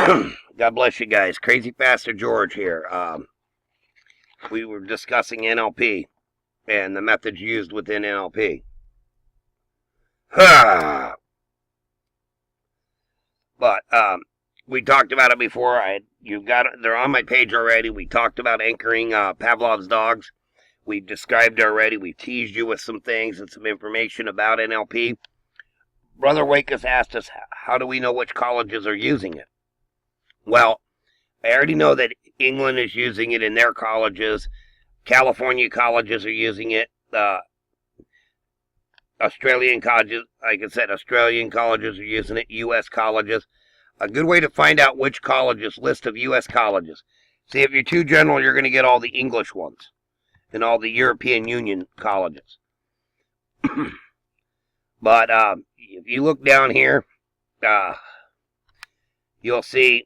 God bless you guys. Crazy Pastor George here. We were discussing NLP and the methods used within NLP. But we talked about it before. You've got it. They're on my page already. We talked about anchoring Pavlov's dogs. We described it already. We teased you with some things and some information about NLP. Brother Wakus asked us, how do we know which colleges are using it? Well, I already know that England is using it in their colleges. California colleges are using it. Australian colleges, like I said, Australian colleges are using it. U.S. colleges. A good way to find out which colleges, list of U.S. colleges. See, if you're too general, you're going to get all the English ones and all the European Union colleges. But if you look down here, you'll see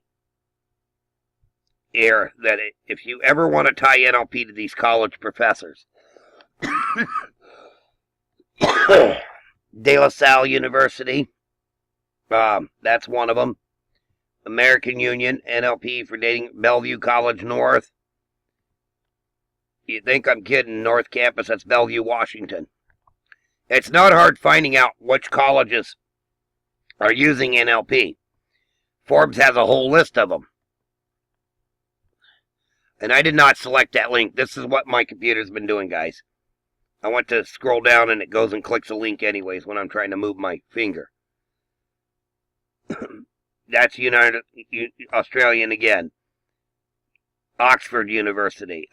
here that if you ever want to tie NLP to these college professors, De La Salle University, that's one of them. American Union, NLP for dating, Bellevue College North. You think I'm kidding, North Campus, that's Bellevue, Washington. It's not hard finding out which colleges are using NLP. Forbes has a whole list of them. And I did not select that link. This is what my computer's been doing, guys. I went to scroll down and it goes and clicks a link anyways when I'm trying to move my finger. That's Australian again. Oxford University.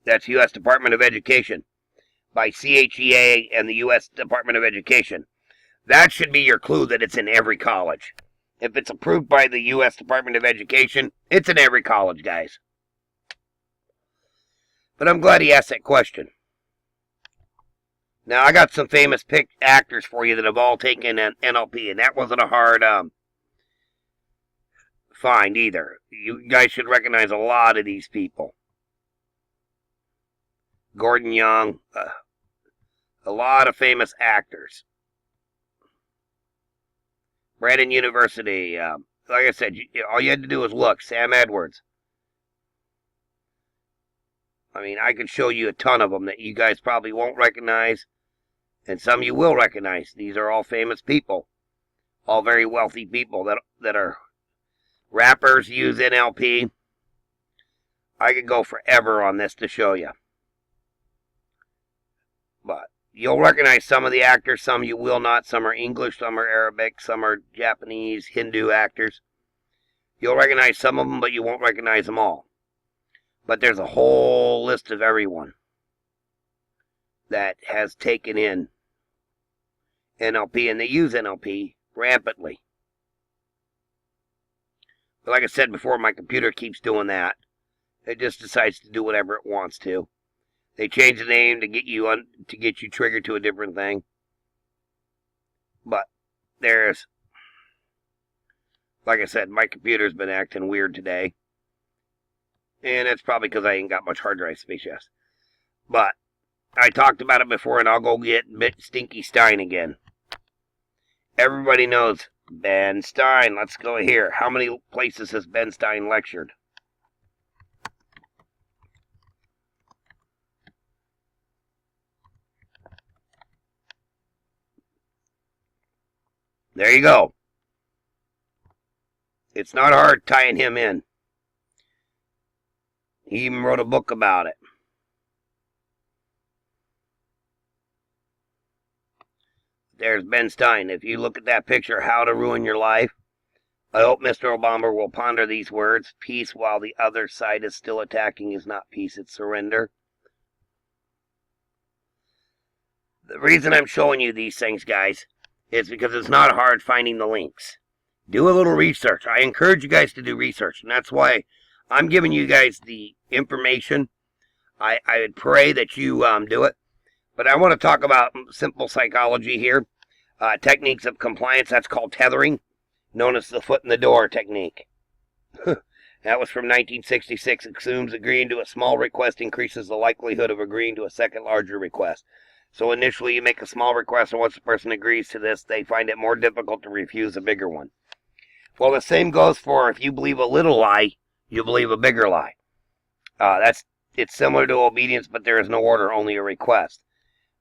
That's U.S. Department of Education by CHEA and the U.S. Department of Education. That should be your clue that it's in every college. If it's approved by the U.S. Department of Education, it's in every college, guys. But I'm glad he asked that question. Now, I got some famous actors for you that have all taken an NLP, and that wasn't a hard find either. You guys should recognize a lot of these people. Gordon Young, a lot of famous actors. Brandon University, like I said, all you had to do was look. Sam Edwards. I mean, I could show you a ton of them that you guys probably won't recognize, and some you will recognize. These are all famous people, all very wealthy people that are rappers, use NLP. I could go forever on this to show you. But you'll recognize some of the actors, some you will not. Some are English, some are Arabic, some are Japanese, Hindu actors. You'll recognize some of them, but you won't recognize them all. But there's a whole list of everyone that has taken in NLP, and they use NLP rampantly. But like I said before, my computer keeps doing that. It just decides to do whatever it wants to. They change the name to get you triggered to a different thing. But there's, like I said, my computer's been acting weird today. And it's probably because I ain't got much hard drive space yet. But I talked about it before, and I'll go get Stinky Stein again. Everybody knows Ben Stein. Let's go here. How many places has Ben Stein lectured? There you go. It's not hard tying him in. He even wrote a book about it. There's Ben Stein. If you look at that picture, How to Ruin Your Life, I hope Mr. Obama will ponder these words. Peace while the other side is still attacking is not peace, it's surrender. The reason I'm showing you these things, guys, is because it's not hard finding the links. Do a little research. I encourage you guys to do research, and that's why I'm giving you guys the information. I would pray that you do it. But I want to talk about simple psychology here. Techniques of compliance, that's called tethering, known as the foot in the door technique. That was from 1966. Assumes agreeing to a small request increases the likelihood of agreeing to a second larger request. So initially you make a small request, and once the person agrees to this, they find it more difficult to refuse a bigger one. Well, the same goes for if you believe a little lie, you believe a bigger lie. It's similar to obedience, but there is no order, only a request.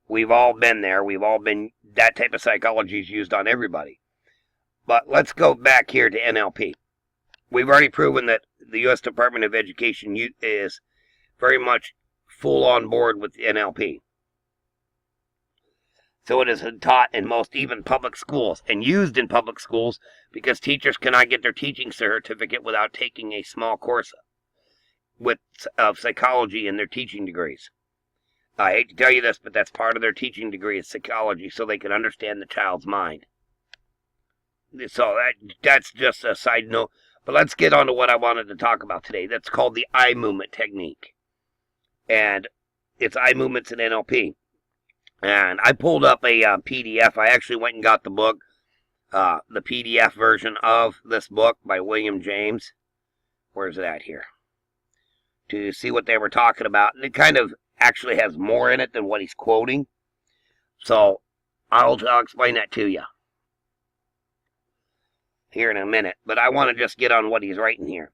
We've all been there. That type of psychology is used on everybody. But let's go back here to NLP. We've already proven that the U.S. Department of Education is very much full on board with NLP. So it is taught in most even public schools and used in public schools because teachers cannot get their teaching certificate without taking a small course of psychology in their teaching degrees. I hate to tell you this, but that's part of their teaching degree is psychology, so they can understand the child's mind. So that's just a side note. But let's get on to what I wanted to talk about today. That's called the eye movement technique. And it's eye movements in NLP. And I pulled up a PDF. I actually went and got the book, the PDF version of this book by William James. Where's it at here? To see what they were talking about. And it kind of actually has more in it than what he's quoting. So I'll explain that to you here in a minute. But I want to just get on what he's writing here.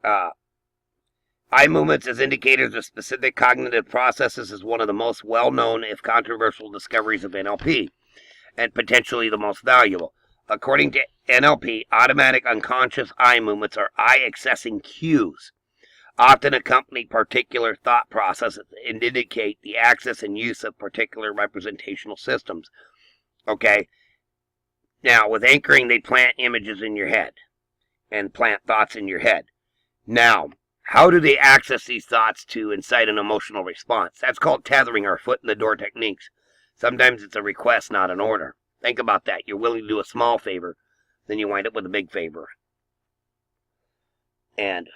Eye movements as indicators of specific cognitive processes is one of the most well-known, if controversial, discoveries of NLP, and potentially the most valuable. According to NLP, automatic unconscious eye movements are eye-accessing cues, often accompany particular thought processes and indicate the access and use of particular representational systems. Okay? Now, with anchoring, they plant images in your head and plant thoughts in your head. Now, how do they access these thoughts to incite an emotional response? That's called tethering or foot in the door techniques. Sometimes it's a request, not an order. Think about that. You're willing to do a small favor, then you wind up with a big favor. And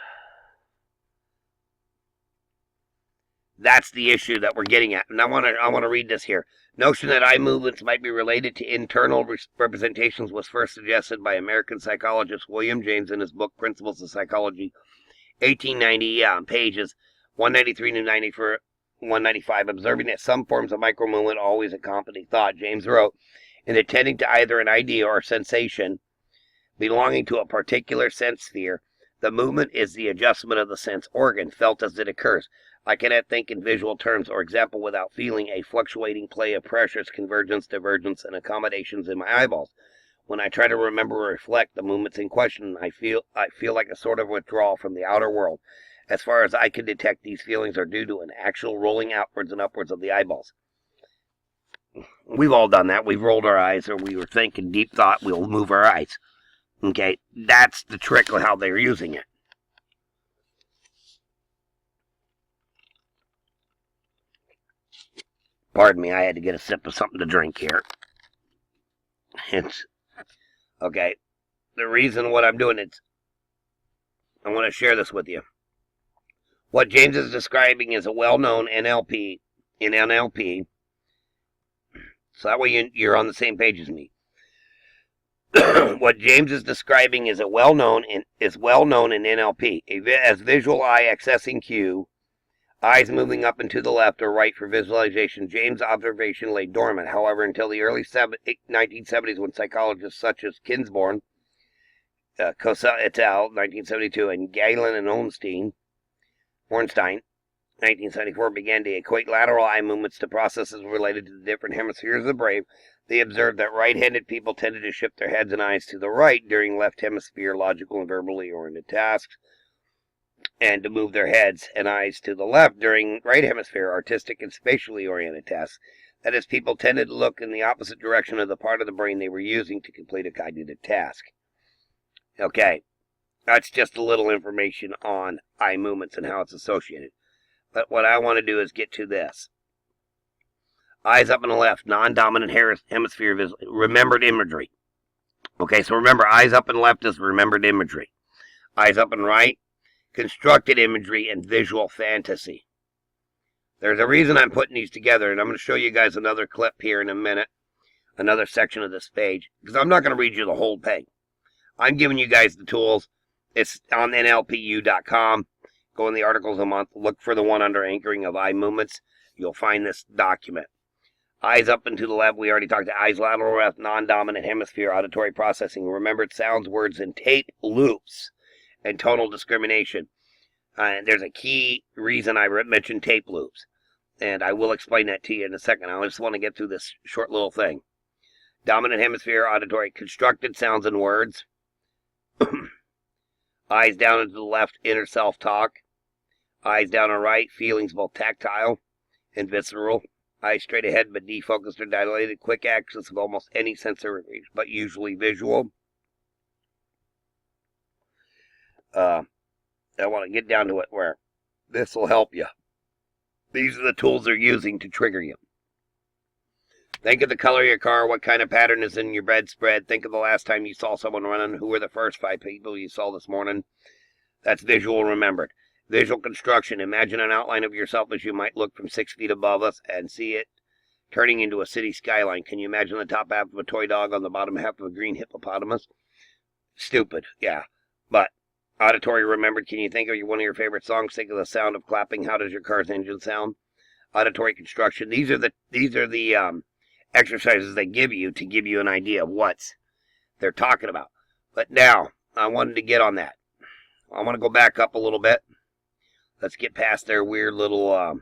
that's the issue that we're getting at. And I want to read this here. Notion that eye movements might be related to internal representations was first suggested by American psychologist William James in his book Principles of Psychology, 1890, pages 193 to 195. Observing that some forms of micro-movement always accompany thought, James wrote, in attending to either an idea or sensation belonging to a particular sense sphere, the movement is the adjustment of the sense organ, felt as it occurs. I cannot think in visual terms or example without feeling a fluctuating play of pressures, convergence, divergence, and accommodations in my eyeballs. When I try to remember or reflect the movements in question, I feel like a sort of withdrawal from the outer world. As far as I can detect, these feelings are due to an actual rolling outwards and upwards of the eyeballs. We've all done that. We've rolled our eyes, or we were thinking deep thought, we'll move our eyes. Okay, that's the trick of how they're using it. Pardon me, I had to get a sip of something to drink here. Okay, the reason what I'm doing is, I want to share this with you. What James is describing is a well-known NLP, so that way you're on the same page as me. What James is describing is well known in NLP, as visual eye accessing cue, eyes moving up and to the left or right for visualization. James' observation lay dormant, however, until the early 1970s when psychologists such as Kinsborn, Cosell et al., 1972, and Galen and Ornstein, 1974, began to equate lateral eye movements to processes related to the different hemispheres of the brain. They observed that right-handed people tended to shift their heads and eyes to the right during left hemisphere logical and verbally oriented tasks, and to move their heads and eyes to the left during right hemisphere artistic and spatially oriented tasks. That is, people tended to look in the opposite direction of the part of the brain they were using to complete a cognitive task. Okay, that's just a little information on eye movements and how it's associated. But what I want to do is get to this. Eyes up and left, non-dominant hemisphere, remembered imagery. Okay, so remember, eyes up and left is remembered imagery. Eyes up and right, constructed imagery and visual fantasy. There's a reason I'm putting these together, and I'm going to show you guys another clip here in a minute, another section of this page, because I'm not going to read you the whole thing. I'm giving you guys the tools. It's on NLPU.com. Go in the articles a month, look for the one under anchoring of eye movements. You'll find this document. Eyes up and to the left. We already talked to eyes lateral left, non-dominant hemisphere, auditory processing, remembered sounds, words, and tape loops, and tonal discrimination. And there's a key reason I mentioned tape loops, and I will explain that to you in a second. I just want to get through this short little thing. Dominant hemisphere, auditory, constructed sounds and words. Eyes down into the left, inner self-talk. Eyes down and right, feelings both tactile and visceral. Eyes straight ahead but defocused or dilated. Quick access of almost any sensory range, but usually visual. I want to get down to it where this will help you. These are the tools they're using to trigger you. Think of the color of your car, what kind of pattern is in your bedspread. Think of the last time you saw someone running. Who were the first 5 people you saw this morning? That's visual remembered. Visual construction. Imagine an outline of yourself as you might look from 6 feet above us and see it turning into a city skyline. Can you imagine the top half of a toy dog on the bottom half of a green hippopotamus? Stupid, yeah. But auditory remembered. Can you think of one of your favorite songs? Think of the sound of clapping. How does your car's engine sound? Auditory construction. These are the exercises they give you to give you an idea of what they're talking about. But now, I wanted to get on that. I want to go back up a little bit. Let's get past their weird little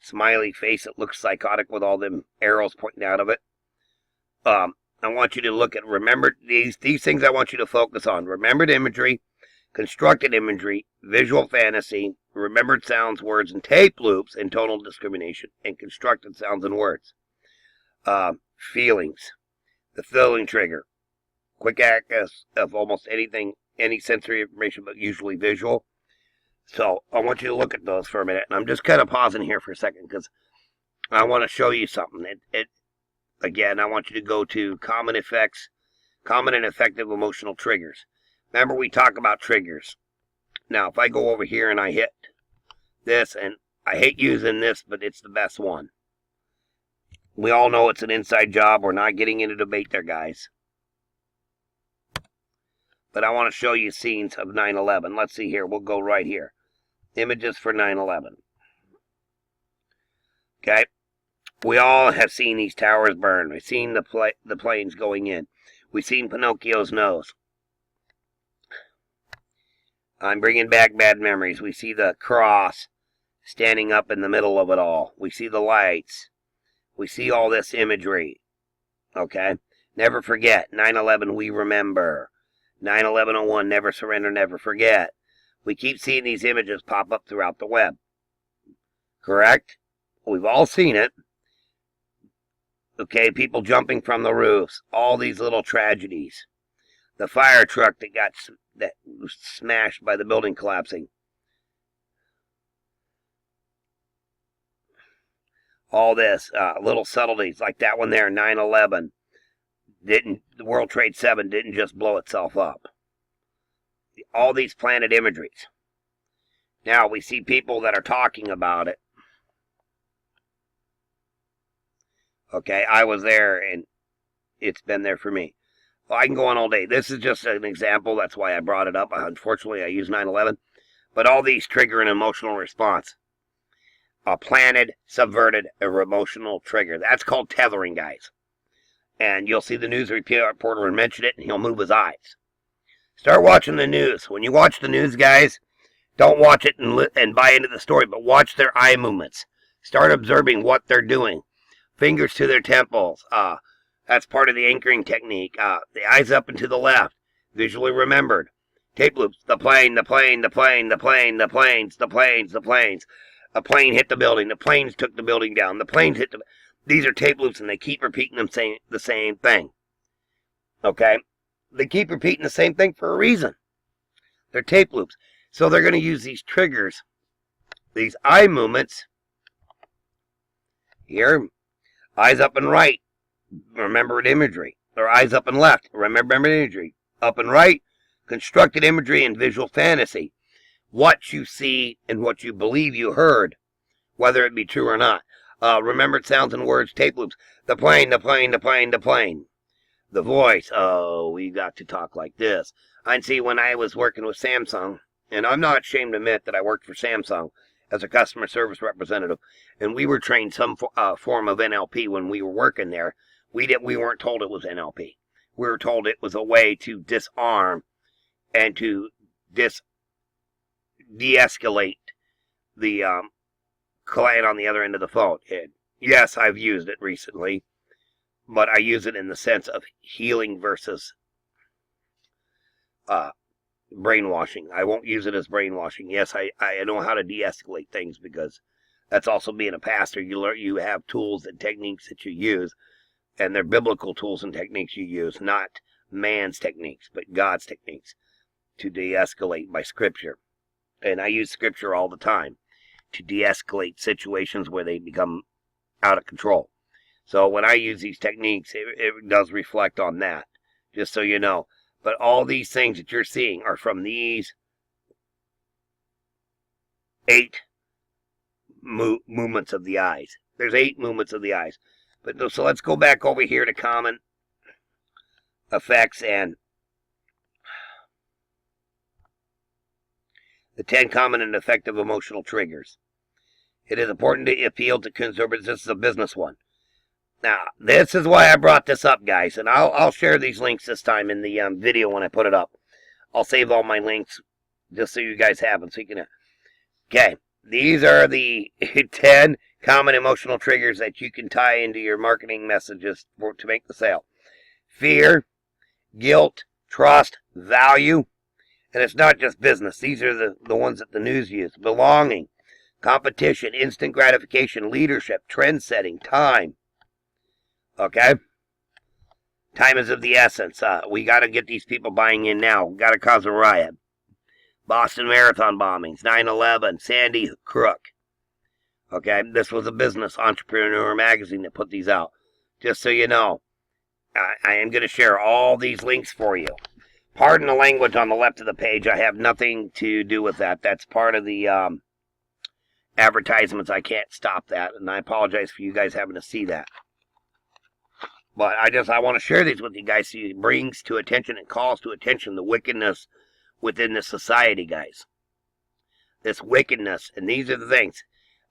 smiley face that looks psychotic with all them arrows pointing out of it. I want you to look at remembered, these things I want you to focus on. Remembered imagery, constructed imagery, visual fantasy, remembered sounds, words, and tape loops, and tonal discrimination, and constructed sounds and words. Feelings, the feeling trigger, quick access of almost anything, any sensory information, but usually visual. So I want you to look at those for a minute, and I'm just kind of pausing here for a second because I want to show you something. Again, I want you to go to common and effective emotional triggers. Remember, we talk about triggers. Now, if I go over here and I hit this, and I hate using this, but it's the best one. We all know it's an inside job. We're not getting into debate there, guys. But I want to show you scenes of 9/11. Let's see here. We'll go right here. Images for 9/11. Okay. We all have seen these towers burn. We've seen the planes going in. We've seen Pinocchio's nose. I'm bringing back bad memories. We see the cross standing up in the middle of it all. We see the lights. We see all this imagery. Okay? Never forget. 9/11, we remember. 9/11/01, never surrender, never forget. We keep seeing these images pop up throughout the web. Correct? We've all seen it. Okay, people jumping from the roofs. All these little tragedies. The fire truck that was smashed by the building collapsing. All this, little subtleties like that one there, 9/11. The World Trade 7 didn't just blow itself up. All these planet imageries. Now we see people that are talking about it. Okay, I was there and it's been there for me. Well, I can go on all day. This is just an example. That's why I brought it up. Unfortunately, I use 9/11. But all these trigger an emotional response. A planted, subverted, or emotional trigger. That's called tethering, guys. And you'll see the news reporter mention it, and he'll move his eyes. Start watching the news. When you watch the news, guys, don't watch it and buy into the story, but watch their eye movements. Start observing what they're doing. Fingers to their temples. That's part of the anchoring technique. The eyes up and to the left. Visually remembered. Tape loops. The plane, the plane, the plane, the plane, the planes, the planes, the planes. A plane hit the building. The planes took the building down. The planes hit the... These are tape loops, and they keep repeating them saying the same thing. Okay? They keep repeating the same thing for a reason. They're tape loops. So they're going to use these triggers, these eye movements. Here, eyes up and right, remembered imagery. Or eyes up and left, remembered imagery. Up and right, constructed imagery and visual fantasy. What you see and what you believe you heard, whether it be true or not. Remembered sounds and words, tape loops. The plane, the plane, the plane, the plane. The voice, oh, we got to talk like this. I see when I was working with Samsung, and I'm not ashamed to admit that I worked for Samsung as a customer service representative, and we were trained some form of NLP when we were working there. We weren't told it was NLP. We were told it was a way to disarm and to de-escalate the client on the other end of the phone. And yes, I've used it recently, but I use it in the sense of healing versus brainwashing. I won't use it as brainwashing. Yes, I know how to de-escalate things, because that's also being a pastor. You have tools and techniques that you use, and they're biblical tools and techniques you use, not man's techniques, but God's techniques to de-escalate by Scripture. And I use Scripture all the time to de-escalate situations where they become out of control. So when I use these techniques, it does reflect on that, just so you know. But all these things that you're seeing are from these 8 movements of the eyes. There's 8 movements of the eyes. But so let's go back over here to common effects and the 10 common and effective emotional triggers. It is important to appeal to consumers. This is a business one. Now, this is why I brought this up, guys, and I'll share these links this time in the video when I put it up. I'll save all my links just so you guys have them, so you can. Okay, these are the 10 common emotional triggers that you can tie into your marketing messages to make the sale. Fear, guilt, trust, value, and it's not just business. These are the ones that the news use. Belonging, competition, instant gratification, leadership, trend setting, time. Okay? Time is of the essence. We got to get these people buying in now. Got to cause a riot. Boston Marathon bombings, 9/11, Sandy Hook. Okay? This was a business entrepreneur magazine that put these out. Just so you know, I am going to share all these links for you. Pardon the language on the left of the page. I have nothing to do with that. That's part of the advertisements. I can't stop that, and I apologize for you guys having to see that. But I want to share these with you guys so it brings to attention and calls to attention the wickedness within the society, guys. This wickedness, and these are the things.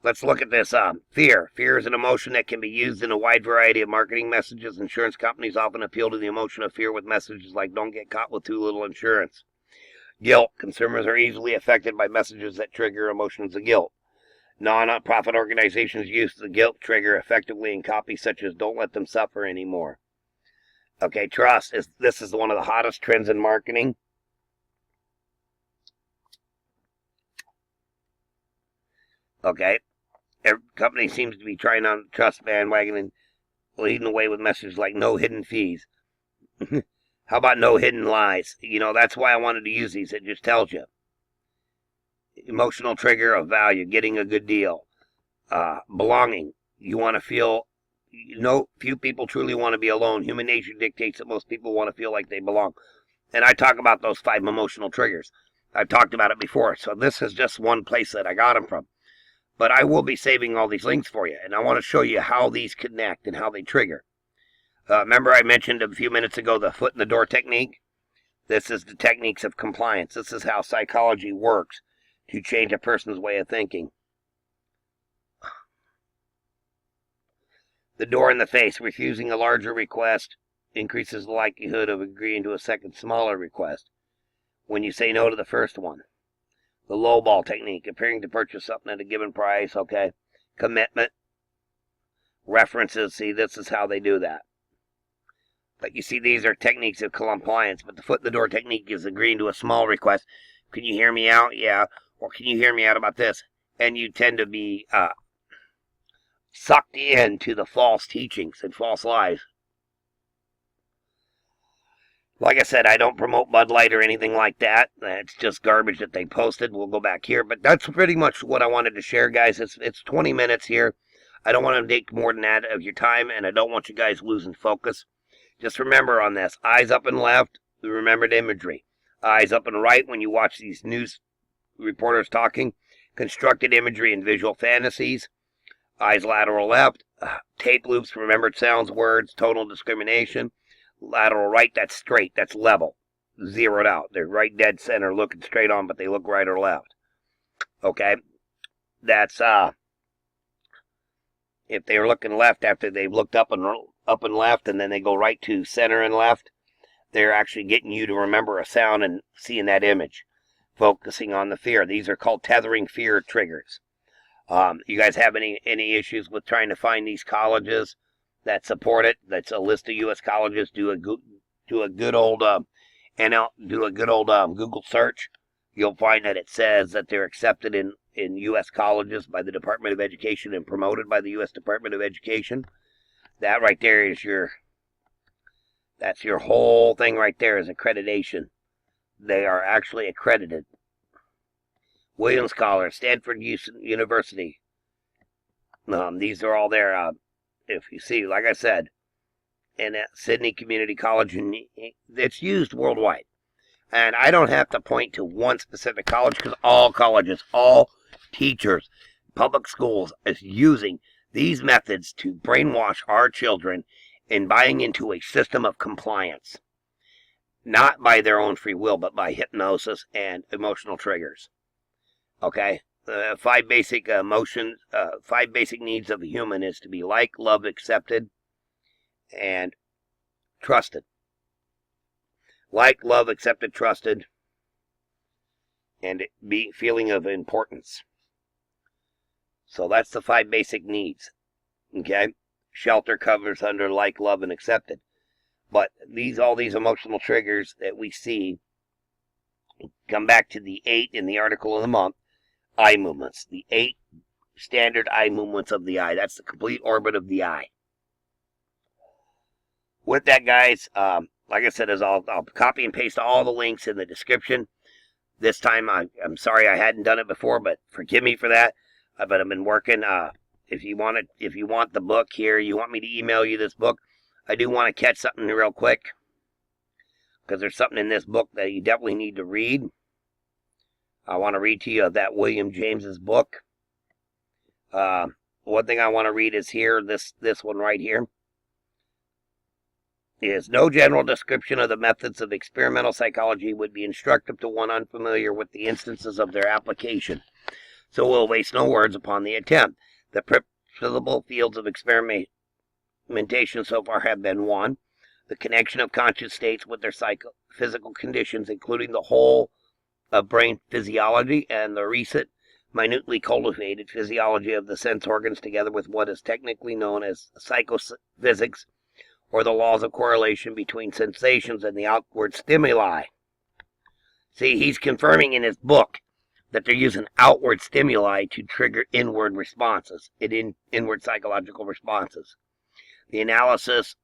Let's look at this. Fear. Fear is an emotion that can be used in a wide variety of marketing messages. Insurance companies often appeal to the emotion of fear with messages like, don't get caught with too little insurance. Guilt. Consumers are easily affected by messages that trigger emotions of guilt. Non-profit organizations use the guilt trigger effectively in copy such as don't let them suffer anymore. Okay, trust. This is one of the hottest trends in marketing. Okay, every company seems to be trying on the trust bandwagon and leading away with messages like no hidden fees. How about no hidden lies? You know, that's why I wanted to use these. It just tells you. Emotional trigger of value, getting a good deal. Belonging. You want to feel, few people truly want to be alone. Human nature dictates that most people want to feel like they belong. And I talk about those 5 emotional triggers. I've talked about it before. So this is just one place that I got them from. But I will be saving all these links for you. And I want to show you how these connect and how they trigger. Remember I mentioned a few minutes ago the foot in the door technique? This is the techniques of compliance. This is how psychology works to change a person's way of thinking. The door in the face. Refusing a larger request increases the likelihood of agreeing to a second smaller request when you say no to the first one. The lowball technique. Appearing to purchase something at a given price. Okay. Commitment. References. See, this is how they do that. But you see, these are techniques of compliance. But the foot in the door technique is agreeing to a small request. Can you hear me out? Yeah. Or can you hear me out about this? And you tend to be sucked into the false teachings and false lies. Like I said, I don't promote Bud Light or anything like that. It's just garbage that they posted. We'll go back here. But that's pretty much what I wanted to share, guys. It's 20 minutes here. I don't want to take more than that of your time, and I don't want you guys losing focus. Just remember on this. Eyes up and left, the remembered imagery. Eyes up and right when you watch these news reporters talking. Constructed imagery and visual fantasies. Eyes lateral left. Tape loops, remembered sounds, words, tonal discrimination. Lateral right, that's straight, that's level. Zeroed out. They're right dead center, looking straight on, but they look right or left. Okay? that's if they're looking left after they've looked up and left, and then they go right to center and left, they're actually getting you to remember a sound and seeing that image, focusing on the fear. These are called tethering fear triggers. You guys have any issues with trying to find these colleges that support it? That's a list of U.S. colleges. Do a good old Google search. You'll find that it says that they're accepted in U.S. colleges by the Department of Education and promoted by the U.S. Department of Education. That right there is that's your whole thing right there is accreditation. They are actually accredited. Williams College, Stanford University. These are all there. If you see, like I said, and at Sydney Community College, and it's used worldwide. And I don't have to point to one specific college because all colleges, all teachers, public schools is using these methods to brainwash our children in buying into a system of compliance. Not by their own free will, but by hypnosis and emotional triggers. Okay? 5 basic needs of a human is to be liked, loved, accepted, and trusted. Like, love, accepted, trusted, and feeling of importance. So that's the 5 basic needs. Okay? Shelter covers under like, love, and accepted. But all these emotional triggers that we see come back to the 8 in the article of the month, eye movements. The 8 standard eye movements of the eye. That's the complete orbit of the eye. With that, guys, like I said, I'll copy and paste all the links in the description. This time, I'm sorry I hadn't done it before, but forgive me for that. But I've been working. If you want the book here, you want me to email you this book, I do want to catch something real quick, because there's something in this book that you definitely need to read. I want to read to you that William James's book. One thing I want to read is here, this one right here. Is no general description of the methods of experimental psychology would be instructive to one unfamiliar with the instances of their application. So we'll waste no words upon the attempt. The principal fields of experimentation so far have been 1. The connection of conscious states with their physical conditions, including the whole of brain physiology and the recent, minutely cultivated physiology of the sense organs, together with what is technically known as psychophysics, or the laws of correlation between sensations and the outward stimuli. See, he's confirming in his book that they're using outward stimuli to trigger inward responses, inward psychological responses. The analysis,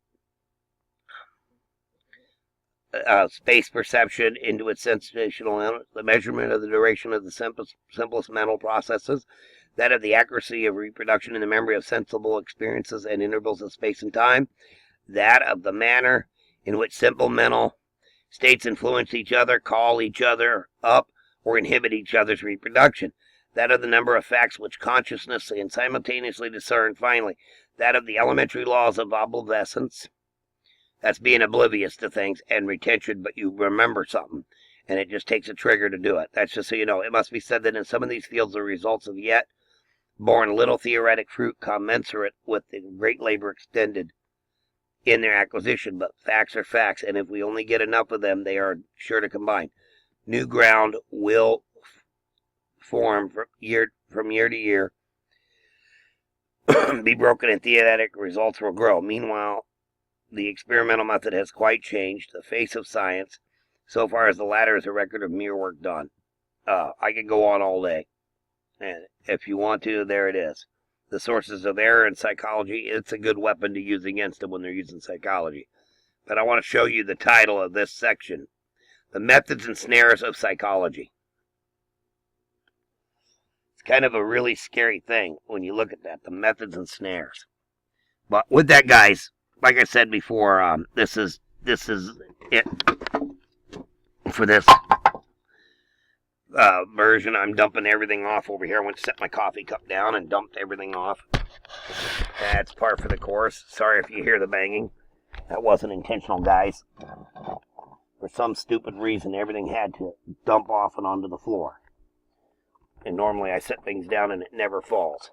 space perception into its sensational elements, the measurement of the duration of the simplest mental processes, that of the accuracy of reproduction in the memory of sensible experiences and intervals of space and time, that of the manner in which simple mental states influence each other, call each other up, or inhibit each other's reproduction, that of the number of facts which consciousness can simultaneously discern, finally, that of the elementary laws of obsolescence, that's being oblivious to things, and retention, but you remember something, and it just takes a trigger to do it. That's just so you know. It must be said that in some of these fields, the results of yet born little theoretic fruit commensurate with the great labor extended in their acquisition, but facts are facts, and if we only get enough of them, they are sure to combine. New ground will form from year to year, be broken, and theoretic results will grow. Meanwhile, the experimental method has quite changed the face of science, so far as the latter is a record of mere work done. I could go on all day, and if you want to, there it is. The sources of error in psychology, it's a good weapon to use against them when they're using psychology. But I want to show you the title of this section, The Methods and Snares of Psychology. It's kind of a really scary thing when you look at that, the methods and snares. But with that, guys, like I said before, this is it for this version. I'm dumping everything off over here. I went to set my coffee cup down and dumped everything off. That's par for the course. Sorry if you hear the banging. That wasn't intentional, guys. For some stupid reason, everything had to dump off and onto the floor. And normally I set things down and it never falls.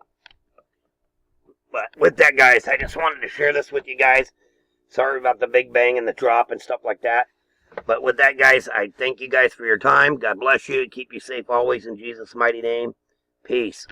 But with that, guys, I just wanted to share this with you guys. Sorry about the big bang and the drop and stuff like that. But with that, guys, I thank you guys for your time. God bless you. Keep you safe always in Jesus' mighty name. Peace.